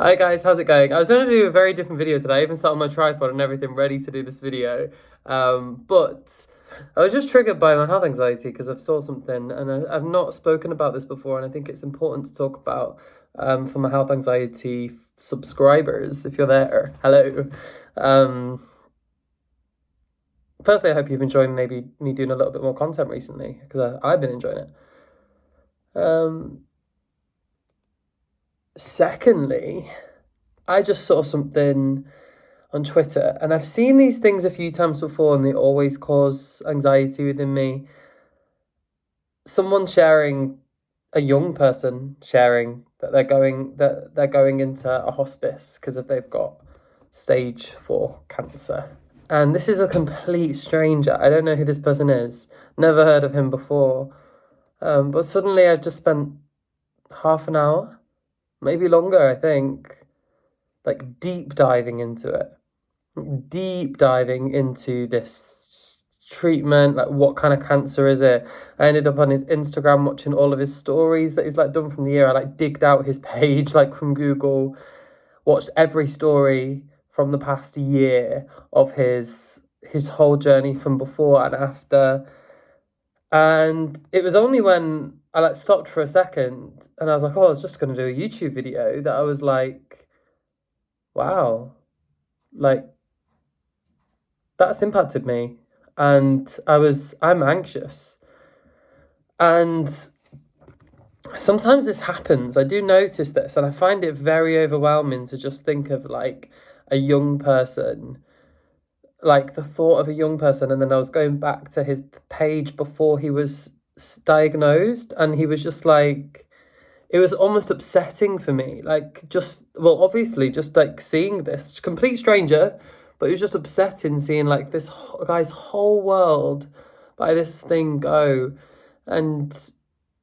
Hi guys, how's it going? I was going to do a very different video today. I even set up my tripod and everything ready to do this video. But I was just triggered by my health anxiety because I've saw something and I've not spoken about this before, and I think it's important to talk about for my health anxiety subscribers, if you're there. Hello. Firstly, I hope you've enjoyed maybe me doing a little bit more content recently because I've been enjoying it. Secondly, I just saw something on Twitter, and I've seen these things a few times before, and they always cause anxiety within me. Someone sharing, a young person sharing that they're going into a hospice because if they've got stage 4 cancer. And this is a complete stranger. I don't know who this person is. Never heard of him before. But suddenly I just spent half an hour, maybe longer, I think, like deep diving into this treatment, like what kind of cancer is it. I ended up on his Instagram watching all of his stories that he's like done from the year. I like digged out his page like from Google, watched every story from the past year of his whole journey from before and after. And it was only when I like stopped for a second and I was like, oh, I was just going to do a YouTube video, that I was like, wow, like that's impacted me. And I'm anxious. And sometimes this happens. I do notice this, and I find it very overwhelming to just think of like a young person, like the thought of a young person. And then I was going back to his page before he was diagnosed, and he was just like, it was almost upsetting for me. Like, just, well, obviously, just like seeing this complete stranger, but it was just upsetting seeing like this guy's whole world by this thing go. And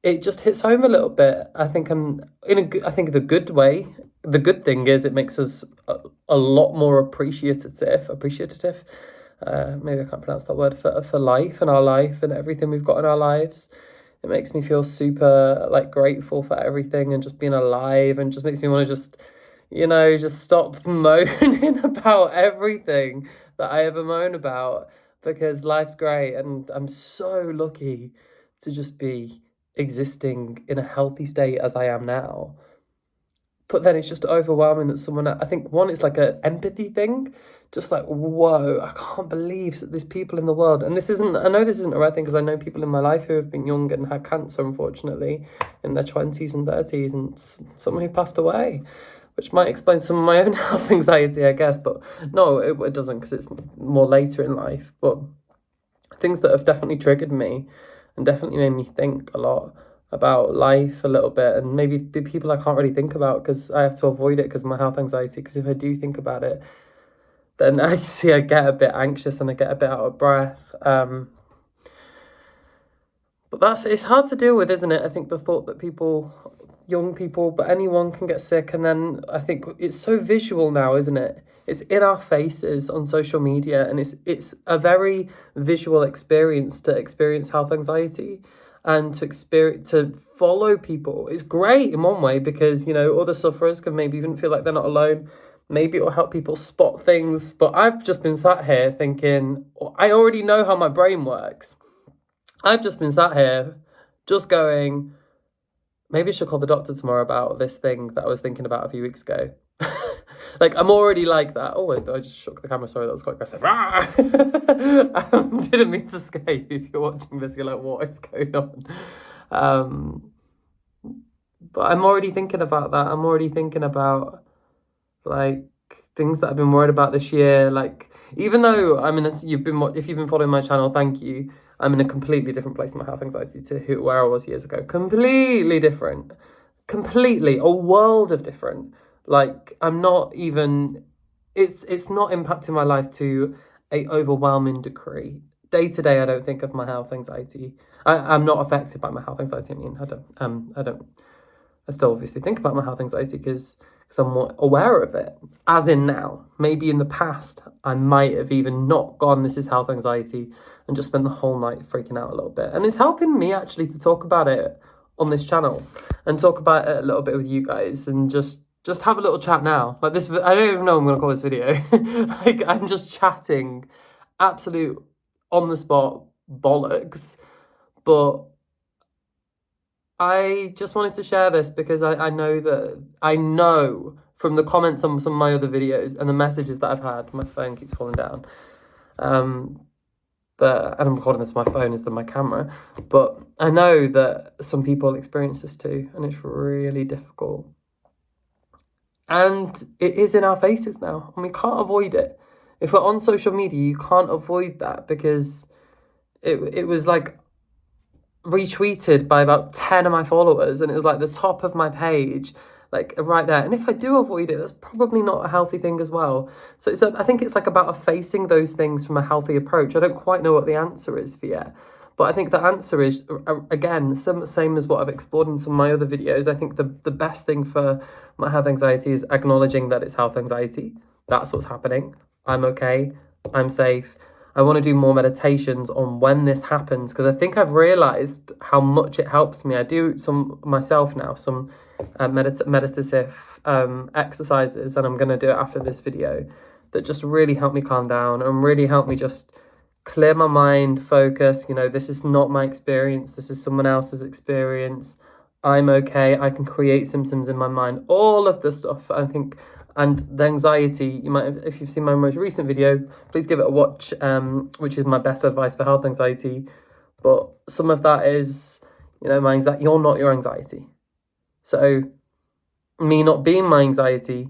it just hits home a little bit. I think I think the good way. The good thing is it makes us a lot more appreciative. Maybe I can't pronounce that word, for life and our life and everything we've got in our lives. It makes me feel super like grateful for everything and just being alive, and just makes me want to just stop moaning about everything that I ever moan about, because life's great and I'm so lucky to just be existing in a healthy state as I am now. But then it's just overwhelming that I think one, it's like an empathy thing, just like, whoa, I can't believe that there's people in the world. And I know this isn't a rare thing, because I know people in my life who have been young and had cancer, unfortunately, in their 20s and 30s, and someone who passed away, which might explain some of my own health anxiety, I guess. But no, it doesn't, because it's more later in life. But things that have definitely triggered me and definitely made me think a lot about life a little bit, and maybe the people I can't really think about because I have to avoid it because of my health anxiety, because if I do think about it, then I get a bit anxious and I get a bit out of breath. But it's hard to deal with, isn't it? I think the thought that young people, but anyone can get sick. And then I think it's so visual now, isn't it? It's in our faces on social media, and it's a very visual experience to experience health anxiety, and to follow people. It's great in one way because, other sufferers can maybe even feel like they're not alone. Maybe it'll help people spot things. But I've just been sat here thinking, I already know how my brain works. I've just been sat here just going, maybe I should call the doctor tomorrow about this thing that I was thinking about a few weeks ago. Like, I'm already like that. Oh, I just shook the camera. Sorry, that was quite aggressive. Didn't mean to scare you. If you're watching this, you're like, what is going on? But I'm already thinking about that. I'm already thinking about, like, things that I've been worried about this year. Like, even though if you've been following my channel, thank you. I'm in a completely different place in my health anxiety to where I was years ago. Completely different. Completely. A world of different. Like, I'm not even, it's not impacting my life to a overwhelming degree. Day to day, I don't think of my health anxiety. I'm not affected by my health anxiety. I still obviously think about my health anxiety because I'm more aware of it, as in now. Maybe in the past, I might have even not gone, this is health anxiety, and just spent the whole night freaking out a little bit. And it's helping me actually to talk about it on this channel and talk about it a little bit with you guys, and just just have a little chat now. Like this, I don't even know what I'm gonna call this video. Like I'm just chatting, absolute on the spot bollocks. But I just wanted to share this because I know that I know from the comments on some of my other videos and the messages that I've had. My phone keeps falling down. And I'm recording this on my phone instead of my camera. But I know that some people experience this too, and it's really difficult. And it is in our faces now, and we can't avoid it. If we're on social media, you can't avoid that because it was like retweeted by about 10 of my followers, and it was like the top of my page, like right there. And if I do avoid it, that's probably not a healthy thing as well. So I think it's like about facing those things from a healthy approach. I don't quite know what the answer is for yet, but I think the answer is, again, same as what I've explored in some of my other videos. I think the best thing for my health anxiety is acknowledging that it's health anxiety. That's what's happening. I'm okay. I'm safe. I want to do more meditations on when this happens because I think I've realized how much it helps me. I do some myself now, some meditative exercises, and I'm going to do it after this video that just really help me calm down and really help me just clear my mind, focus. You know, this is not my experience. This is someone else's experience. I'm okay. I can create symptoms in my mind. All of the stuff, I think. And the anxiety, you might have, if you've seen my most recent video, please give it a watch, which is my best advice for health anxiety. But some of that is, you know, my anxiety. You're not your anxiety. So me not being my anxiety,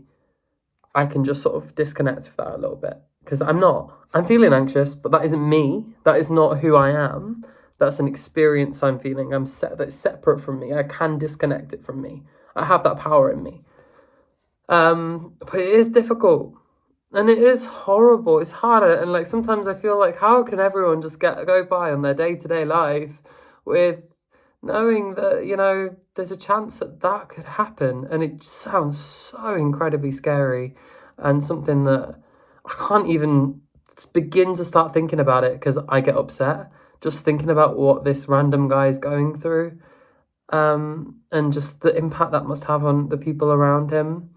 I can just sort of disconnect with that a little bit. Because I'm not. I'm feeling anxious, but that isn't me. That is not who I am. That's an experience I'm feeling. That's separate from me. I can disconnect it from me. I have that power in me. But it is difficult and it is horrible. It's harder, and like sometimes I feel like how can everyone just go by on their day-to-day life with knowing that, you know, there's a chance that could happen, and it sounds so incredibly scary and something that I can't even begin to start thinking about it because I get upset just thinking about what this random guy is going through, and just the impact that must have on the people around him.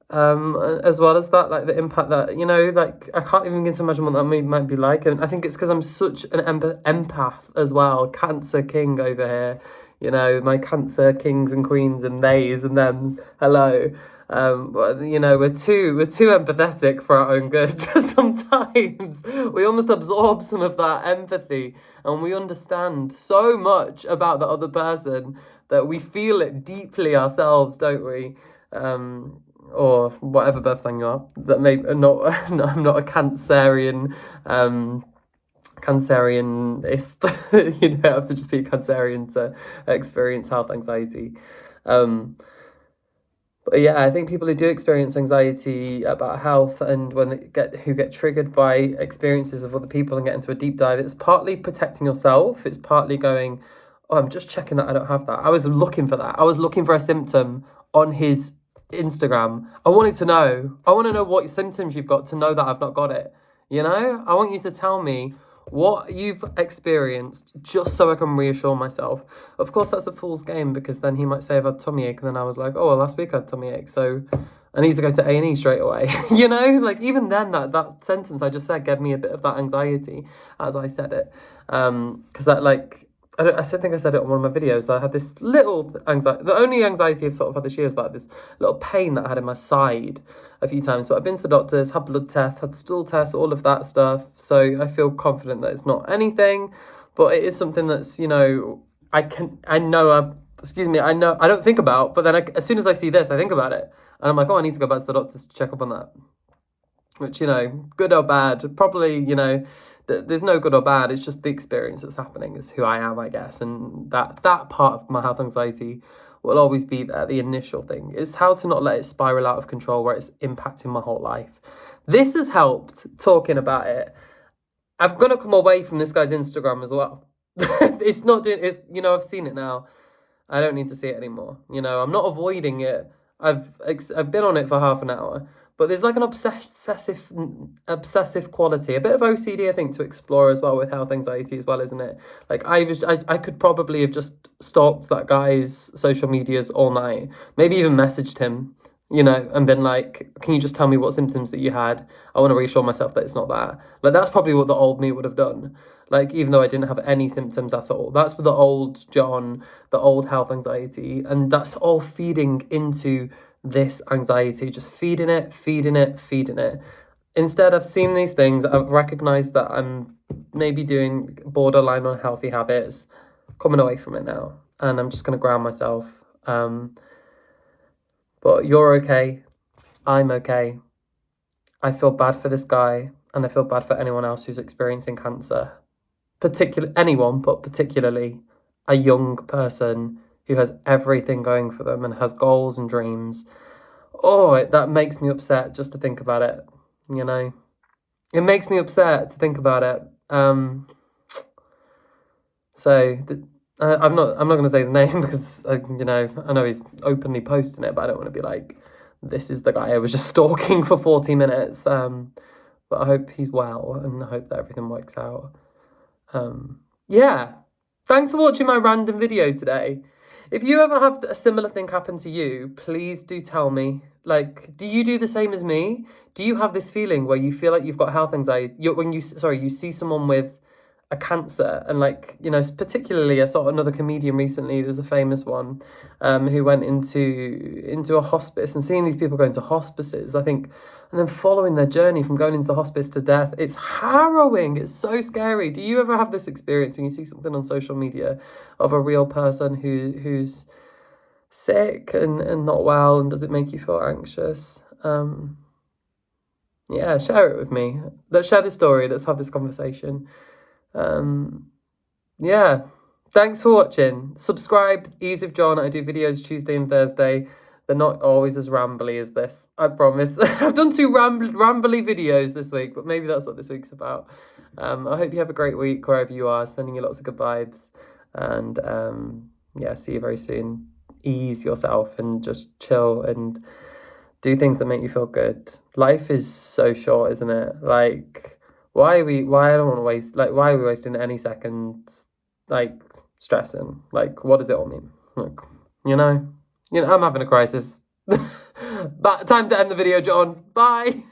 As well as that, like the impact that, you know, like I can't even begin to imagine what that might be like. And I think it's because I'm such an empath as well, cancer king over here, you know, my cancer kings and queens and theys and thems, hello. But you know, we're too empathetic for our own good. Sometimes we almost absorb some of that empathy, and we understand so much about the other person that we feel it deeply ourselves, don't we? Or whatever birth sign you are. That may not. I'm not a Cancerian. Cancerianist. You don't have to just be a Cancerian to experience health anxiety. But yeah, I think people who do experience anxiety about health and who get triggered by experiences of other people and get into a deep dive, it's partly protecting yourself. It's partly going, oh, I'm just checking that I don't have that. I was looking for that. I was looking for a symptom on his Instagram. I want to know what symptoms you've got to know that I've not got it. You know, I want you to tell me what you've experienced just so I can reassure myself. Of course, that's a fool's game because then he might say I've had tummy ache, and then I was like, oh, well, last week I had tummy ache, so I need to go to A&E straight away. You know, like even then that sentence I just said gave me a bit of that anxiety as I said it, because that like. I think I said it on one of my videos. I had this little anxiety. The only anxiety I've sort of had this year is about this little pain that I had in my side a few times. But I've been to the doctors, had blood tests, had stool tests, all of that stuff. So I feel confident that it's not anything. But it is something that's, you know, I don't think about. But then as soon as I see this, I think about it. And I'm like, oh, I need to go back to the doctors to check up on that. Which, you know, good or bad, probably, you know, there's no good or bad. It's just the experience that's happening is who I am, I guess. And that part of my health anxiety will always be there. The initial thing is how to not let it spiral out of control where it's impacting my whole life. This has helped talking about it. I'm going to come away from this guy's Instagram as well. It's not doing, it's, you know, I've seen it now. I don't need to see it anymore. You know, I'm not avoiding it. I've been on it for half an hour. But there's like an obsessive quality, a bit of OCD, I think, to explore as well with health anxiety as well, isn't it? Like I could probably have just stalked that guy's social medias all night, maybe even messaged him you know, and been like, can you just tell me what symptoms that you had? I want to reassure myself that it's not that. Like, that's probably what the old me would have done. Like, even though I didn't have any symptoms at all. That's the old John, the old health anxiety. And that's all feeding into this anxiety, just feeding it, feeding it, feeding it. Instead, I've seen these things, I've recognized that I'm maybe doing borderline unhealthy habits, coming away from it now. And I'm just going to ground myself. But you're okay. I'm okay. I feel bad for this guy, and I feel bad for anyone else who's experiencing cancer. Anyone, but particularly a young person who has everything going for them and has goals and dreams. Oh, that makes me upset just to think about it, you know? It makes me upset to think about it. I'm not going to say his name because, I know he's openly posting it, but I don't want to be like, this is the guy I was just stalking for 40 minutes. But I hope he's well, and I hope that everything works out. Yeah. Thanks for watching my random video today. If you ever have a similar thing happen to you, please do tell me. Like, do you do the same as me? Do you have this feeling where you feel like you've got health anxiety? You see someone with a cancer, and like, particularly I saw another comedian recently, there's a famous one, who went into a hospice, and seeing these people go into hospices, I think, and then following their journey from going into the hospice to death, it's harrowing, it's so scary. Do you ever have this experience when you see something on social media of a real person who's sick and not well, and does it make you feel anxious? Yeah, share it with me. Let's share the story, let's have this conversation. Yeah, thanks for watching. Subscribe, Ease of John. I do videos Tuesday and Thursday. They're not always as rambly as this, I promise. I've done 2 rambly videos this week, but maybe that's what this week's about. I hope you have a great week wherever you are, sending you lots of good vibes. And yeah, see you very soon. Ease yourself and just chill and do things that make you feel good. Life is so short, isn't it? Like, why I don't want to waste, like, why are we wasting any seconds, like, stressing? Like, what does it all mean? Like, I'm having a crisis. But time to end the video, John. Bye.